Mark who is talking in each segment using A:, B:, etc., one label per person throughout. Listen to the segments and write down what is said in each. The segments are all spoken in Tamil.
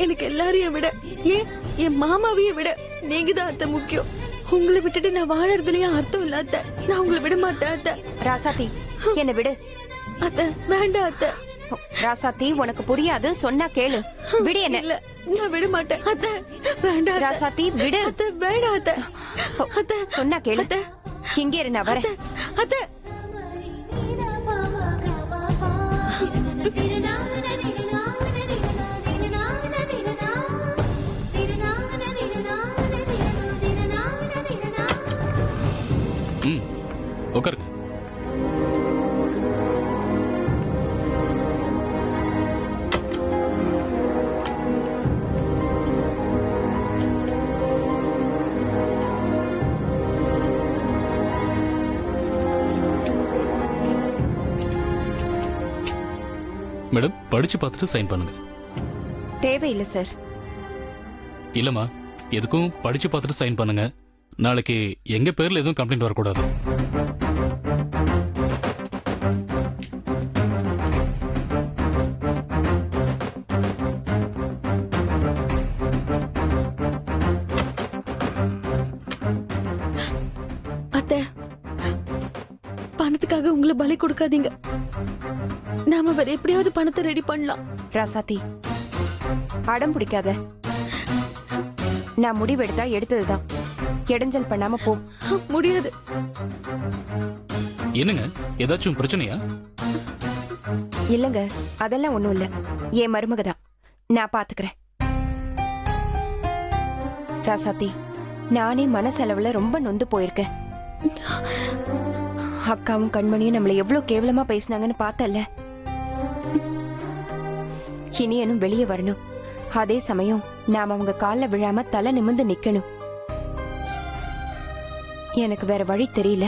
A: எனக்கு எல்லாரையும் விட ஏன் என் மாமாவையும் விட நீங்க தான் அத்தை முக்கியம். உங்களை விட்டுட்டு நான் வாழறதுலயும் அர்த்தம் இல்ல அத்தை. நான் உங்களை விட மாட்டேன் அத்தை.
B: ராசாத்தி என்ன விடு.
A: அத்தை வேண்டாம் அத்தை.
B: ராசாத்தி உனக்கு புரியாது, சொன்னா கேளு. விடு என்ன.
A: இல்ல நான் விட மாட்டேன் அத்தை. வேண்டாம் அத்தை.
B: ராசாத்தி விடு.
A: அத்தை வேண்டாம் அத்தை. அத்தை
B: சொன்னா கேளு.
A: அத்தை
B: இங்கே இரு, நான் வரேன்.
A: அத்தை
C: உட்காருங்க. மேடம் படிச்சு பார்த்துட்டு சைன் பண்ணுங்க.
B: தேவையில்லை சார்.
C: இல்லம்மா, எதுக்கும் படிச்சு பார்த்துட்டு சைன் பண்ணுங்க. நாளைக்கு எங்க பேர்ல எதுவும் கம்ப்ளைண்ட் வரக்கூடாது.
A: அத்தை பணத்துக்காக உங்களை பலி கொடுக்காதீங்க. நாம வேற எப்படியாவது பணத்தை ரெடி பண்ணலாம்.
B: ராசாத்தி அடம் பிடிக்காத. நான் முடிவெடுத்தா எடுத்ததுதான். இடைஞ்சல் பண்ணாம போ.
A: முடியாது.
C: என்னங்க, ஏதாச்சும் பிரச்சனையா?
B: இல்லங்க, அதெல்லாம் ஒண்ணும் இல்ல. என் மருமகதான், நான் பாத்துக்கிறேன். ராசாத்தி நானே மனசளவுல ரொம்ப நொந்து போயிருக்கேன். அக்காவும் கண்மணியும் நம்மள எவ்வளவு கேவலமா பேசினாங்கன்னு பார்த்தல்ல. இனியனும் வெளியே வரணும். அதே சமயம் நாம அவங்க கால்ல விழாம தலை நிமிர்ந்து நிக்கணும். எனக்கு வேற வழி தெரியல.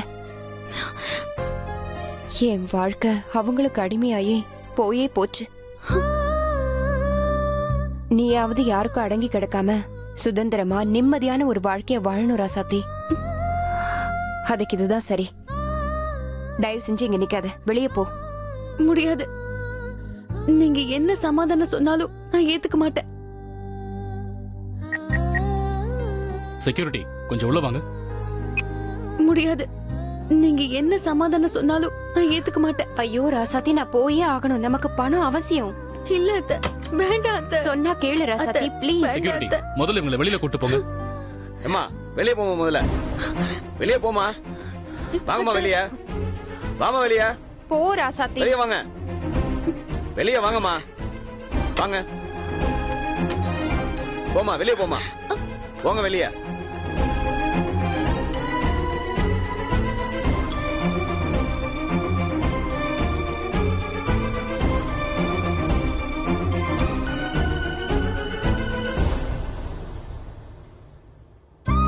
B: என் வாழ்க்கை அவங்களுக்கு அடிமையாயே போயே போச்சு. நீயாவது யாருக்கும் அடங்கி கிடக்காம சுதந்திரமா நிம்மதியான ஒரு வாழ்க்கைய வாழணும் ராசாத்தி. அதுக்கு இதுதான் சரி. தயவு செஞ்சு இங்க நிக்காத, வெளியே போ.
A: முடியாது. நீங்க என்ன சமாதானம் சொன்னாலும் நான் ஏத்துக்க மாட்டேன்.
C: செக்யூரிட்டி கொஞ்சம் உள்ள வாங்க.
A: முடியாது. நீங்க என்ன சமாதானம் சொன்னாலும் நான் ஏத்துக்க மாட்டேன்.
B: ஐயோ ராசாத்தி, நான் போயே ஆகணும். நமக்கு பணம் அவசியம்.
A: இல்ல அத்தை, வேண்டாம் அத்தை.
B: சொன்னா கேளு ராசாத்தி,
A: அத்தை,
B: ப்ளீஸ்.
C: செக்யூரிட்டி முதல்ல இவங்களை வெளியில கூட்டு போங்க.
D: அம்மா வெளியே போமா, முதல்ல வெளியே போமா. வாங்கம்மா வெளியே. வாமா வெளியே.
B: போ ராசாத்தி.
D: வெளியே வாங்க. வெளியே வாங்கம்மா. வாங்க. போமா வெளியே போமா. போங்க வெளியே.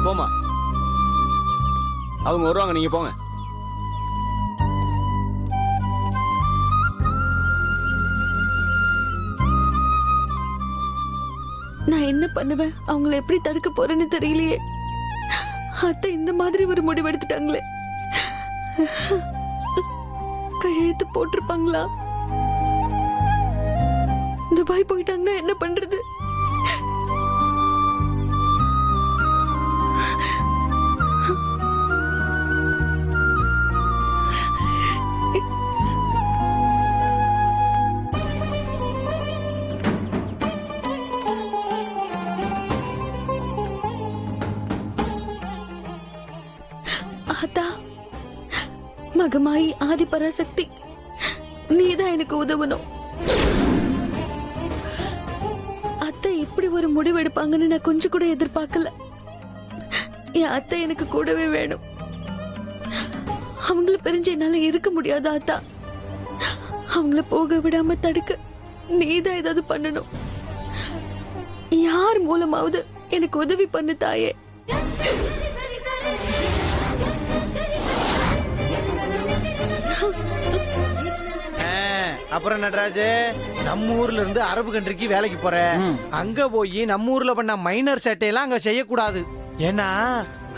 D: போமா. அவங்க வருவாங்க, நீங்க போங்க.
A: நான் என்ன பண்ணுவேன்? அவங்கள எப்படி தடுக்க போறேன்னு தெரியலையே. அத்தை இந்த மாதிரி ஒரு முடிவு எடுத்துட்டாங்களே. கையெழுத்து போட்டிருப்பாங்களா? துபாய் போயிட்டாங்கன்னா என்ன பண்றது? மகமாயி ஆதி பராசக்தி, நீதான் எனக்கு உதவணும். அத்தை இப்படி ஒரு முடிவு எடுப்பாங்கன்னு நான் கொஞ்சம் கூட எதிர்பார்க்கல. என் அத்தை எனக்கு கூடவே வேணும். அவங்கள பிரிஞ்சு என்னால இருக்க முடியாது அத்தா. அவங்கள போக விடாம தடுக்க நீதான் ஏதாவது பண்ணணும். யார் மூலமாவது எனக்கு உதவி பண்ணு தாயே.
E: அப்புறம் நடராஜ், நம்ம ஊர்ல இருந்து அரபு கண்ட்ரிக்கு வேலைக்கு போற. அங்க போய் நம்ம ஊர்ல பண்ண மைனர் சேட்டையெல்லாம் அங்க செய்யக்கூடாது. ஏன்னா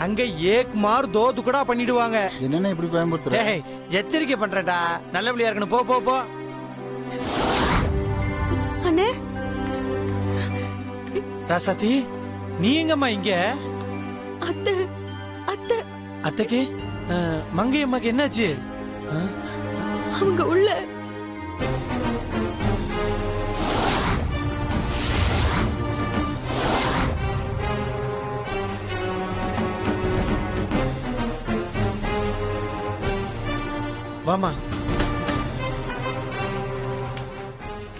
E: அங்க ஏக் மார் தோ துக்கடா பண்ணிடுவாங்க.
F: என்னென்ன இப்படி பயன்படுத்துற?
E: எச்சரிக்கை பண்றேன்டா, நல்லபடியா இருக்கணும். போ போ போ.
A: அண்ணே,
E: ராசாத்தி நீ எங்கம்மா இங்க?
A: அத்தை அத்தை
E: அத்தைக்கு மங்கை அம்மாக்கு என்னாச்சு?
A: அவங்க உள்ள
E: வாமா.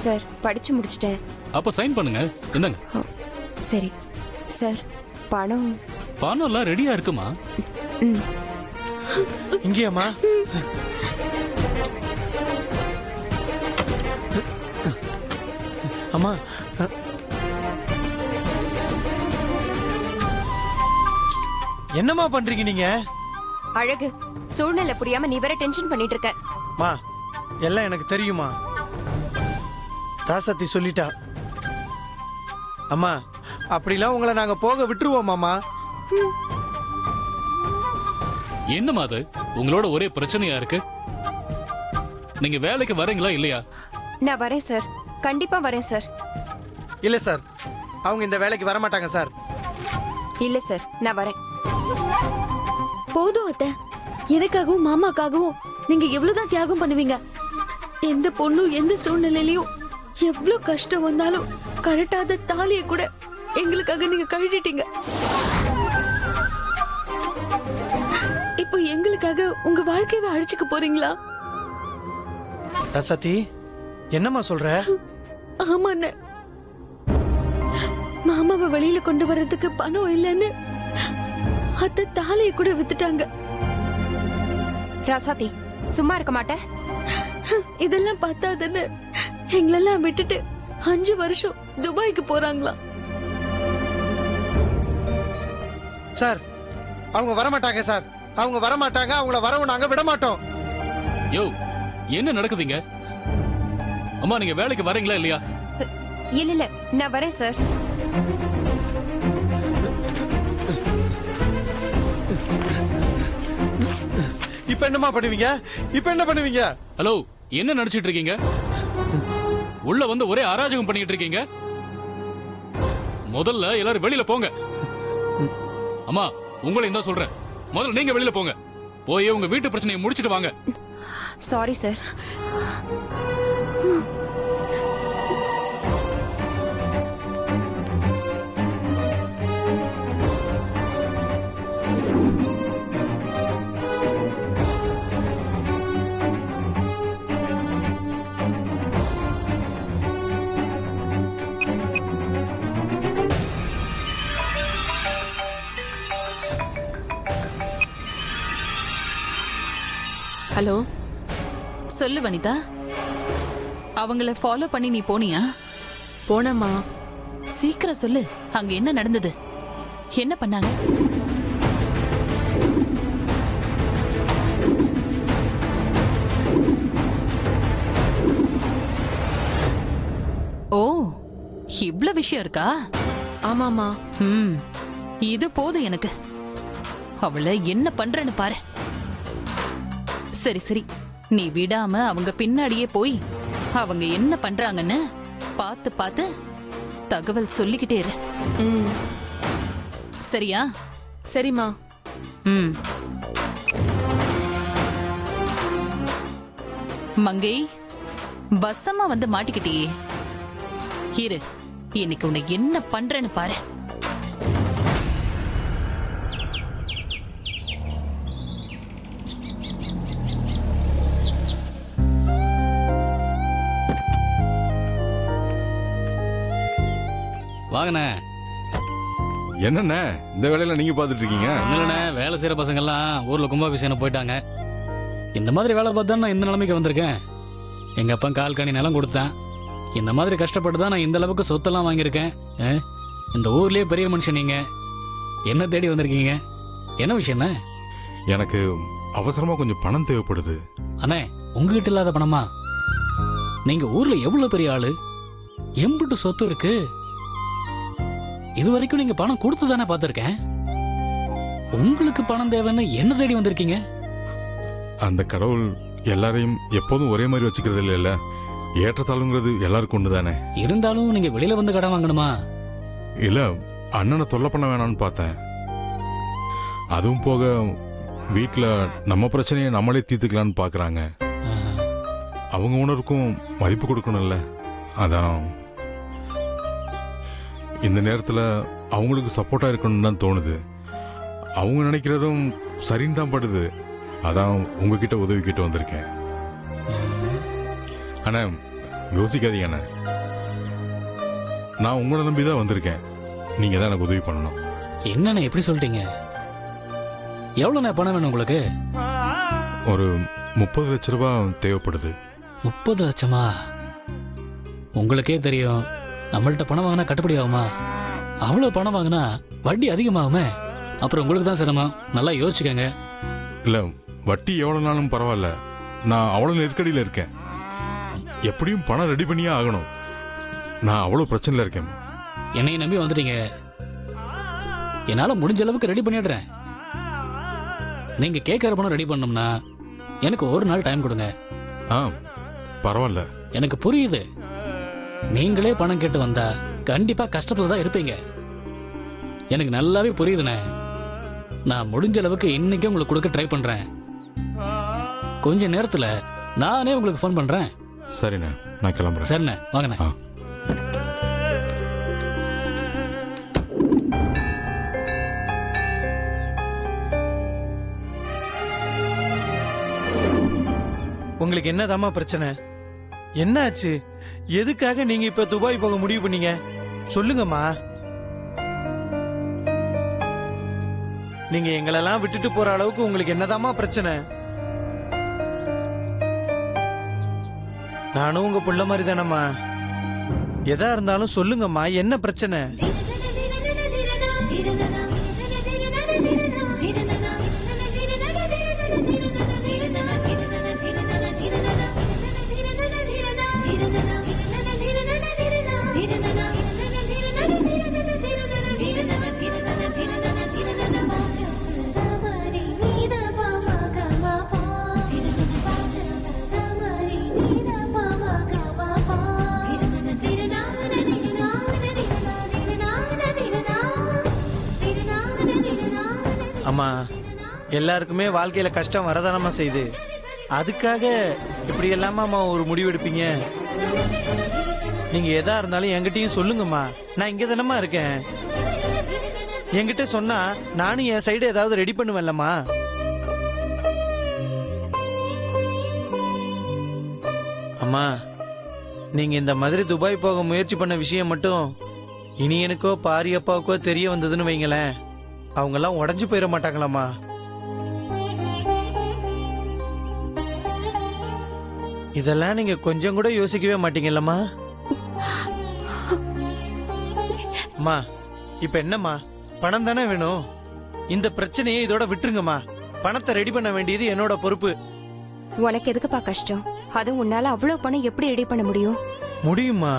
B: சார் படிச்சு முடிச்சிட்டேன்.
C: அப்ப சைன் பண்ணுங்க. என்னங்க
B: ஓ, சரி சார். பணம்
C: பணம் எல்லாம் ரெடியா இருக்குமா?
E: இங்கேயாம்மா? அம்மா என்னம்மா பண்றீங்க நீங்க?
B: அழகு, சூழ்நிலை புரியாம நீ வேற டென்ஷன் பண்ணிட்டு இருக்க.
E: மா எல்லாம் எனக்கு தெரியுமா. ராசாத்தி சொல்லிட்டா. அம்மா அப்படிலாம் உங்களை நாங்க போக விட்டுருவோமாமா.
C: என்னமா அது உங்களோட ஒரே பிரச்சனையா இருக்கு? நீங்க வேலைக்கு வரீங்களா இல்லையா?
B: நான் வரேன் சார், கண்டிப்பா வரேன் சார்.
E: இல்ல சார், அவங்க இந்த வேலைக்கு வர மாட்டாங்க சார்.
B: இல்ல சார், நான் வரேன்.
A: போதும் அத்தை. எனக்காகவும் மாமாக்காகவும் நீங்க எவ்வளவுதான் தியாகம் பண்ணுவீங்க? எந்த பொண்ணும் எந்த சூழ்நிலையிலயும் எவ்வளவு கஷ்டம் வந்தாலும் கரெக்டாத தாலியை கூட எங்களுக்காக நீங்க கழட்டிட்டீங்க. இப்போ எங்களுக்காக உங்க வாழ்க்கையை அழிச்சுக்க போறீங்களா?
E: ரசதி என்னம்மா சொல்ற?
A: ஆமாண்ண, மாமாவை வெளியில கொண்டு வர்றதுக்கு பணம் இல்லைன்னு அத்தை தாலியை கூட வித்துட்டாங்க.
B: ராசாத்தி சும்மா இருக்க மாட்டேன்.
A: இதெல்லாம் பார்த்தாதுன்னு எங்களெல்லாம் விட்டுட்டு 5 வருஷம் துபாய்க்கு போறாங்களா?
E: சார் அவங்க வர மாட்டாங்க சார், அவங்க வர மாட்டாங்க. அவங்கள வரவும் நாங்க விட மாட்டோம்.
C: யோ, என்ன நடக்குதுங்க? அம்மா நீங்க வேலைக்கு வரீங்களா இல்லையா?
B: இல்ல இல்ல, நான் வரேன் சார்.
E: இப்ப என்னமா பண்ணுவீங்க? இப்ப என்ன பண்ணுவீங்க?
C: ஹலோ, என்ன நடிச்சிட்டு இருக்கீங்க? உள்ள வந்து ஒரே அராஜகம் பண்ணிட்டு இருக்கீங்க. முதல்ல எல்லாரும் வெளியில போங்க. அம்மா உங்களையும் தான் சொல்றேன், முதல்ல நீங்க வெளியில போங்க. போய் உங்க வீட்டு பிரச்சனையை முடிச்சிட்டு வாங்க.
B: Sorry sir.
F: ஹலோ, சொல்லு வனிதா. அவங்கள ஃபாலோ பண்ணி நீ போனியா?
G: போனம்மா.
F: சீக்கிரம் சொல்லு, அங்க என்ன நடந்தது? என்ன பண்ணாங்க? ஓ, இவ்ளோ விஷயம் இருக்கா?
G: ஆமாமா.
F: இது போதும் எனக்கு. அவளை என்ன பண்றேன்னு பாரு. சரி சரி, நீ விடாம அவங்க பின்னாடியே போய் அவங்க என்ன பண்றாங்கன்னு பார்த்து பார்த்து தகவல் சொல்லிக்கிட்டே இரு. சரியா?
G: சரிம்மா.
F: மங்கை, பஸ்ஸம்மா வந்து மாட்டிக்கிட்டியே. இரு, இன்னைக்கு உன்னை என்ன பண்றேன்னு பாரு.
C: வாங்கண்ணே.
H: என்னண்ணே இந்த வேலையில நீங்க பாத்துட்டு இருக்கீங்க?
C: இல்லண்ணே, வேலை செய்யற பசங்க எல்லாம் ஊர்ல கும்பாபிஷேகம் போயிட்டாங்க. இந்த மாதிரி வேலை பார்த்தா நான் இந்த நிலைமைக்கு வந்திருக்கேன். எங்க அப்பா கால் கனி நிலம் கொடுத்தேன். இந்த மாதிரி கஷ்டப்பட்டு தான் நான் இந்த அளவுக்கு சொத்தெல்லாம் வாங்கியிருக்கேன். இந்த ஊர்லயே பெரிய மனுஷன் நீங்க என்ன தேடி வந்திருக்கீங்க? என்ன விஷயம்ண்ணே?
H: எனக்கு அவசரமா கொஞ்சம் பணம் தேவைப்படுது.
C: அண்ணே, உங்ககிட்ட இல்லாத பணமா? நீங்க ஊர்ல எவ்வளவு பெரிய ஆளு, எம்புட்டு சொத்து இருக்கு. இது வரைக்கும் நீங்க பணம் கொடுத்து தானே பார்த்திருக்கேன். உங்களுக்கு பணம் தேவைன்னு என்ன தேடி வந்திருக்கீங்க?
H: அந்த கடவுள் எல்லாரையும் எப்போதும் ஒரே மாதிரி வச்சுக்கிறது இல்லைல்ல. ஏற்றத்தாழ்வுங்கிறது எல்லாருக்கும் ஒன்று தானே.
C: இருந்தாலும் நீங்க வெளியில வந்து கடன் வாங்கணுமா?
H: இல்ல அண்ணனை தொல்லை பண்ண வேணாம்னு பார்த்தேன். அதுவும் போக வீட்டில் நம்ம பிரச்சனையை நம்மளே தீர்த்துக்கலான்னு பார்க்குறாங்க. அவங்க உணர்வுக்கும் மதிப்பு கொடுக்கணும்ல, அதான் இந்த நேரத்தில் அவங்களுக்கு சப்போர்ட்டாக இருக்கணும்னு தான் தோணுது. அவங்க நினைக்கிறதும் சரின்னு தான் படுது. அதான் உங்ககிட்ட உதவி கிட்ட வந்திருக்கேன். அண்ணா யோசிக்காதீங்க அண்ணா, நான் உங்களை நம்பி தான் வந்திருக்கேன். நீங்கள் தான் எனக்கு உதவி பண்ணணும்.
C: என்னண்ணே எப்படி சொல்லிட்டீங்க? எவ்வளோண்ணே பணம் வேணும் உங்களுக்கு?
H: ஒரு 30 லட்ச ரூபாய் தேவைப்படுது.
C: 30 லட்சமா? உங்களுக்கே தெரியும், நம்மள்ட்ட பணம் வாங்கினா கட்டுப்படி ஆகுமா? அவ்வளோ பணம் வாங்கினா வட்டி அதிகமாகுமே. அப்புறம் உங்களுக்கு தான் சிரமம். நல்லா யோசிச்சுக்கங்க.
H: இல்லை, வட்டி எவ்வளோ நாளும் பரவாயில்ல. நான் அவ்வளோ நெருக்கடியில் இருக்கேன். எப்படியும் பணம் ரெடி பண்ணியே ஆகணும். நான் அவ்வளோ பிரச்சனையில் இருக்கேன்.
C: என்னைய நம்பி வந்துட்டீங்க, என்னால் முடிஞ்ச அளவுக்கு ரெடி பண்ணிடுறேன். நீங்க கேட்குற பணம் ரெடி பண்ணோம்னா எனக்கு ஒரு நாள் டைம் கொடுங்க.
H: ஆ பரவாயில்ல.
C: எனக்கு புரியுது, நீங்களே பணம் கேட்டு வந்தா கண்டிப்பா கஷ்டத்துல தான் இருப்பீங்க. எனக்கு நல்லாவே புரியுதுண்ணே. நான் முடிஞ்ச அளவுக்கு இன்னைக்கு உங்களுக்கு கொடுக்க ட்ரை பண்றேன். கொஞ்ச நேரத்துல நானே உங்களுக்கு ஃபோன் பண்றேன்.
H: சரிண்ணே, நான் கிளம்புறேன்.
C: சரிண்ணே, வாங்கண்ணே.
H: ஆ.
E: உங்களுக்கு என்னதாம்மா பிரச்சனை? என்னாச்சு? எதுக்காக நீங்க இப்ப துபாய் போக முடிவு பண்ணீங்க? சொல்லுங்கம்மா. நீங்க எங்களெல்லாம் விட்டுட்டு போற அளவுக்கு உங்களுக்கு என்னதாம்மா பிரச்சனை? நானும் உங்க புள்ள மாதிரி தானம்மா. எதா இருந்தாலும் சொல்லுங்கம்மா, என்ன பிரச்சனை? அம்மா, எல்லாருக்குமே வாழ்க்கையில கஷ்டம் வரதானம்மா செய்யுது. அதுக்காக இப்படி எல்லாமா ஒரு முடிவு எடுப்பீங்க? நீங்க எதா இருந்தாலும் என்கிட்டயும் சொல்லுங்கம்மா. நான் இங்க தானம்மா இருக்கேன். என்கிட்ட சொன்னா நானும் என் சைடு ஏதாவது ரெடி பண்ணுவேன்லம்மா. அம்மா, நீங்க இந்த மாதிரி துபாய் போக முயற்சி பண்ண விஷயம் மட்டும் இனி எனக்கோ பாரி அப்பாவுக்கோ தெரிய வந்ததுன்னு வைங்களேன், அவங்கெல்லாம் உடஞ்சு போயிட மாட்டாங்களாம்மா. இதெல்லாம் நீங்க கொஞ்சம் கூட யோசிக்கவே மாட்டீங்கல்லம்மா. அம்மா, இப்ப என்னம்மா, பணம் தானே வேணும். இந்த பிரச்சனையை இதோட விட்டுருங்கம்மா. பணத்தை ரெடி பண்ண வேண்டியது என்னோட பொறுப்பு.
B: உனக்கு எதுக்குப்பா கஷ்டம்? அதுவும் உன்னால அவ்வளவு பணம் எப்படி ரெடி பண்ண முடியும்?
E: முடியுமா?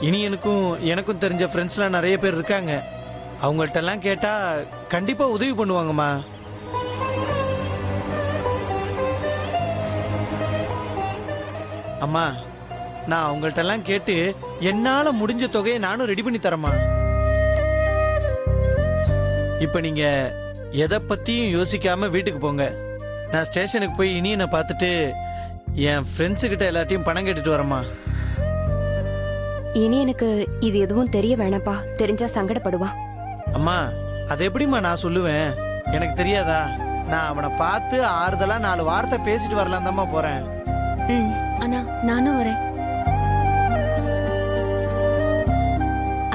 E: இனி எனக்கும் தெரிஞ்ச ஃப்ரெண்ட்ஸ்லாம் நிறைய பேர் இருக்காங்க. அவங்கள்ட்ட எல்லாம் கேட்டா கண்டிப்பா உதவி பண்ணுவாங்கம்மா. அம்மா, நான் அவங்கள்ட்ட எல்லாம் கேட்டு என்னால முடிஞ்ச தொகையை நானும் ரெடி பண்ணி தரேம்மா. இப்ப நீங்க எதை பத்தியும் யோசிக்காம வீட்டுக்கு போங்க. நான் ஸ்டேஷனுக்கு போய் இனியனை பார்த்துட்டு என் ஃப்ரெண்ட்ஸு கிட்ட எல்லாத்தையும் பணம் கேட்டுட்டு வரேம்மா.
B: இனி எனக்கு இது எதுவும் தெரிய வேணாப்பா. தெரிஞ்சா சங்கடப்படுவான்.
E: அம்மா, அது எப்படிம்மா நான் சொல்லுவேன்? எனக்கு தெரியாதா? நான் அவனை பார்த்து ஆறுதலா 4 வார்த்தை பேசிட்டு வரலாம் தாம்மா போறேன்.
A: அண்ணா, நானும் வரேன்.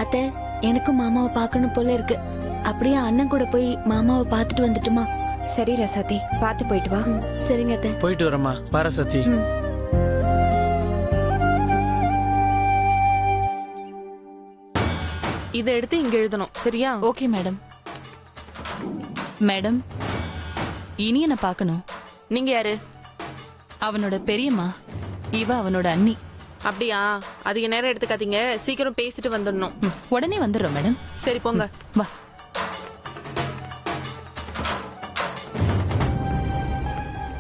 A: அத்தை, எனக்கும் மாமாவை பார்க்கணும் போல இருக்கு. அப்படியே அண்ணன் கூட போய் மாமாவை பார்த்துட்டு வந்துட்டுமா?
B: சரி ரசாத்தி, பார்த்து போயிட்டு வா.
A: சரிங்க அத்தை.
E: போயிட்டு வரேம்மா. வர சத்தி.
G: இதை எடுத்து இங்க எழுதணும், சரியா?
F: Okay madam. மேடம், இனியனை பார்க்கணும்.
G: நீங்க யாரு?
F: அவனோட பெரியம்மா, இவ அவனோட அண்ணி.
G: அப்படியா? அதிக நேரம் எடுத்துக்காதீங்க, சீக்கிரம் பேசிட்டு வந்துடணும்.
F: உடனே வந்துடுறோம் மேடம்.
G: சரி, போங்க.
F: வா.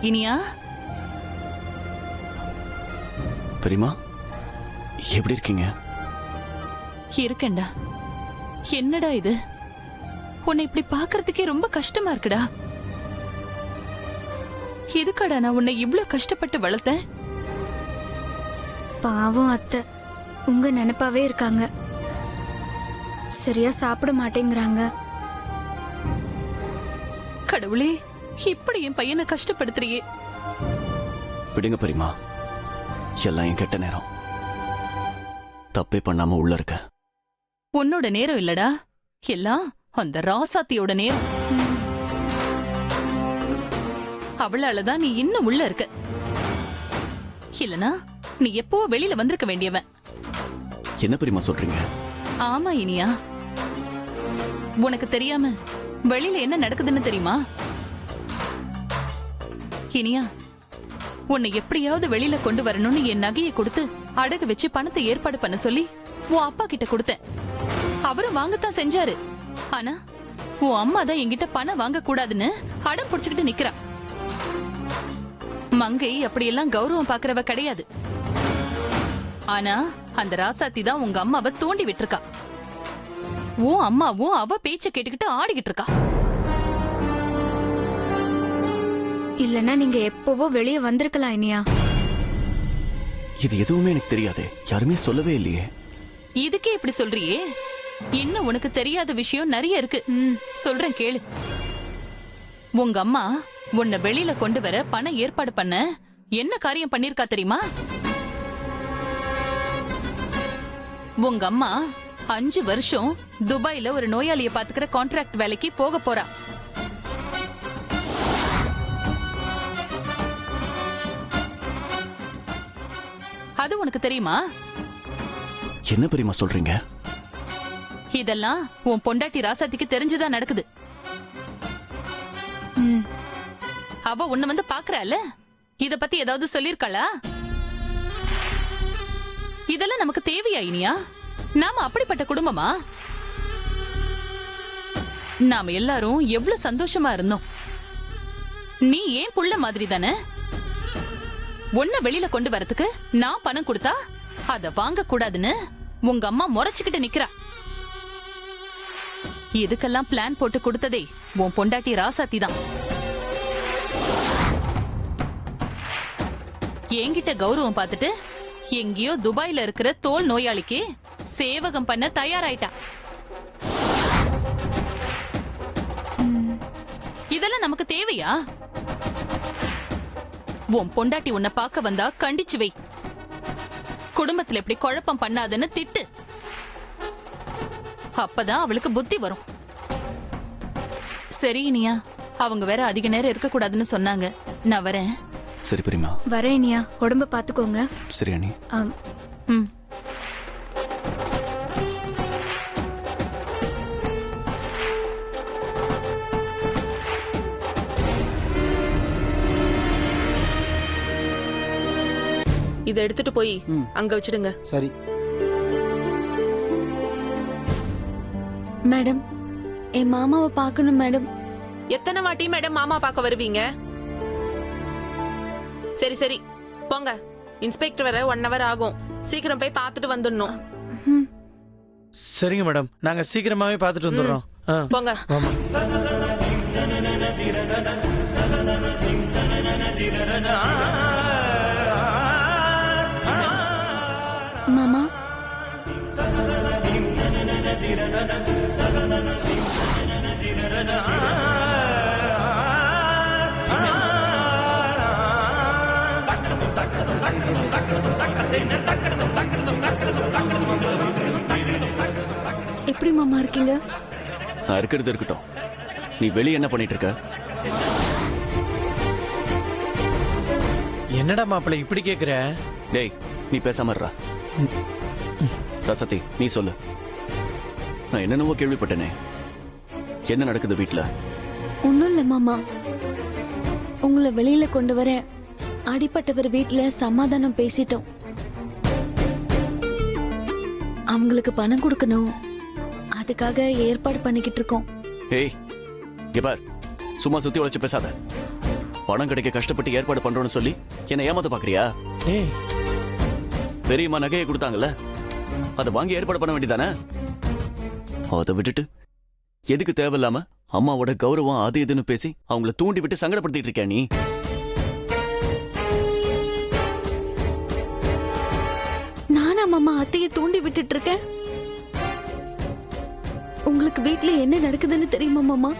F: இனியா,
I: பெரியம்மா எப்படி இருக்கீங்க?
F: இருக்கேன்டா. என்னடா இது, உன்னை இப்படி பாக்குறதுக்கே ரொம்ப கஷ்டமா இருக்குடா. எதுக்காடா நான் உன்னை இவ்ளோ கஷ்டப்பட்டு வளர்த்தேன்?
I: பாவம் அத்தை, உங்க நினைப்பாவே இருக்காங்க. சரியா சாப்பிட மாட்டேங்கிறாங்க.
F: கடவுளே, இப்படி என் பையனை கஷ்டப்படுத்துறியே.
J: விடுங்க பெரியமா, எல்லாம் என் கெட்ட நேரம். தப்பே பண்ணாம உள்ள இருக்க.
F: உன்னோட நேரம் இல்லடா, எல்லாம் அந்த ராசாத்தியோட நேரம். அவளாலதான் நீ இன்னும் உள்ள இருக்க. இல்லனா நீ எப்போ வெளியில வந்திருக்க வேண்டியவன்.
J: என்ன பெரியமா சொல்றீங்க?
F: ஆமா இனியா, உனக்கு தெரியாம வெளியில என்ன நடக்குதுன்னு தெரியுமா? இனியா, உன்னை எப்படியாவது வெளியில கொண்டு வரணும்னு என் நகையை கொடுத்து அடகு வச்சு பணத்தை ஏற்பாடு பண்ண சொல்லி உன் அப்பா கிட்ட கொடுத்தேன். அவரும் வாங்கத்தான் செஞ்சாரு. ஆனா உன் அம்மா தான் என்கிட்ட பணம் வாங்க கூடாதுன்னு அடம் புடிச்சுக்கிட்டு நிக்கிறா. மங்கை அப்படியெல்லாம் கௌரவம் பாக்குறவ கிடையாது. ஆனா அந்த ராசாத்தி தான் உங்க அம்மாவை தூண்டி விட்டுருக்கா. உன் அம்மாவும் அவ பேச்ச கேட்டுக்கிட்டு ஆடிக்கிட்டு இருக்கா.
I: இல்லனா நீங்க எப்பவோ வெளியே வந்திருக்கலாம் இனியா.
J: இது எதுவுமே எனக்கு தெரியாது, யாருமே சொல்லவே இல்லையே.
F: இதுக்கே இப்படி சொல்றியே? இன்னும் உனக்கு தெரியாத விஷயம் நிறைய இருக்கு. சொல்றேன் கேளு. உங்க அம்மா உன்னை வெளியில கொண்டு வர பணம் ஏற்பாடு பண்ண என்ன காரியம் பண்ணிருக்கா தெரியுமா? உங்க அம்மா 5 வருஷம் துபாயில ஒரு நோயாளிய பாத்துக்கிற கான்ட்ராக்ட் வேலைக்கு போக போறா. அது உனக்கு தெரியுமா?
J: என்ன பெரியமா சொல்றீங்க?
F: இதெல்லாம் உன் பொண்டாட்டி ராசாத்திக்கு தெரிஞ்சுதான் நடக்குது. அவ உன்னை வந்து பாக்குறால, இத பத்தி ஏதாவது சொல்லிருக்காளா? இதெல்லாம் நமக்கு தேவையா இனியா? நாம அப்படிப்பட்ட குடும்பமா? நாம எல்லாரும் எவ்வளவு சந்தோஷமா இருந்தோம். நீ ஏன் புள்ள மாதிரி தானே? உன்னை வெளியில கொண்டு வரதுக்கு நான் பணம் கொடுத்தா அத வாங்க கூடாதுன்னு உங்க அம்மா முறைச்சுக்கிட்டு நிக்கிறா. இதுக்கெல்லாம் பிளான் போட்டு கொடுத்ததே உன் பொண்டாட்டி ராசாத்தி தான். என்கிட்ட கௌரவம் பார்த்துட்டு எங்கேயோ துபாயில இருக்கிற தோல் நோயாளிக்கு சேவகம் பண்ண தயாராயிட்டா. இதெல்லாம் நமக்கு தேவையா? உன் பொண்டாட்டி உன்னை பார்க்க வந்தா கண்டிச்சு வை. குடும்பத்துல இப்படி குழப்பம் பண்ணாதுன்னு திட்டு. அப்பதான் அவளுக்கு புத்தி வரும். சரி இனியா, அவங்க வேற அதிக நேரம் இருக்க கூடாதுன்னு சொன்னாங்க. நான் வரேன்.
J: சரி பெரியமா.
I: வரேன் இனியா, உடம்ப பாத்துக்கோங்க.
J: சரி அண்ணி.
F: ம்.
G: இதை எடுத்துட்டு போய் அங்க வச்சிடுங்க.
K: சரி
A: மேடம், என் மாமாவை பார்க்கணும் மேடம்.
G: எத்தனை வாட்டி மேடம் மாமா பார்க்க வருவீங்க? சரி சரி போங்க. இன்ஸ்பெக்டர் வர 1 hour ஆகும். சீக்கிரம் போய் பார்த்துட்டு வந்துடணும்.
E: சரிங்க மேடம், நாங்க சீக்கிரமாவே பார்த்துட்டு வந்துடுறோம்.
G: போங்க.
E: ஆமா.
A: மாமா, எப்படி மாமா இருக்கீங்க?
J: நான் இருக்கிறது இருக்கட்டும், நீ வெளியே என்ன பண்ணிட்டு இருக்க?
E: என்னடா மாப்பிள்ளை இப்படி கேக்குற?
J: டேய், நீ பேசாம இருடா. ரசதி, நீ சொல்லு. நான் என்னென்னவோ கேள்விப்பட்டேனே, என்ன நடக்குது வீட்டுல?
A: ஒண்ணும் இல்ல மாமா, உங்களை வெளியில கொண்டு வர அடிப்பட்டவர் வீட்டுல சமாதானம் பேசிட்டோம். அவங்களுக்கு பணம் கொடுக்கணும், அதுக்காக ஏற்பாடு பண்ணிக்கிட்டு இருக்கோம்.
J: ஏய், இங்க பார், சும்மா சுத்தி உழைச்சு பேசாத. பணம் கிடைக்க கஷ்டப்பட்டு ஏற்பாடு பண்றோம்னு சொல்லி என்ன ஏமாத்த பாக்குறியா?
E: ஏய்,
J: பெரியம்மா நகையை கொடுத்தாங்கல்ல, அதை வாங்கி ஏற்பாடு பண்ண வேண்டியதானே? அதை விட்டுட்டு எதுக்கு தேவையில்லாம அம்மாவோட கௌரவம் அது இதுன்னு பேசி அவங்கள தூண்டி விட்டு சங்கடப்படுத்திட்டு இருக்கியா நீ?
A: நானா மாமா அத்தைய தூண்டி விட்டுட்டு இருக்கேன்? உங்களுக்கு வீட்ல என்ன நடக்குதுன்னு தெரியுமா மாமா?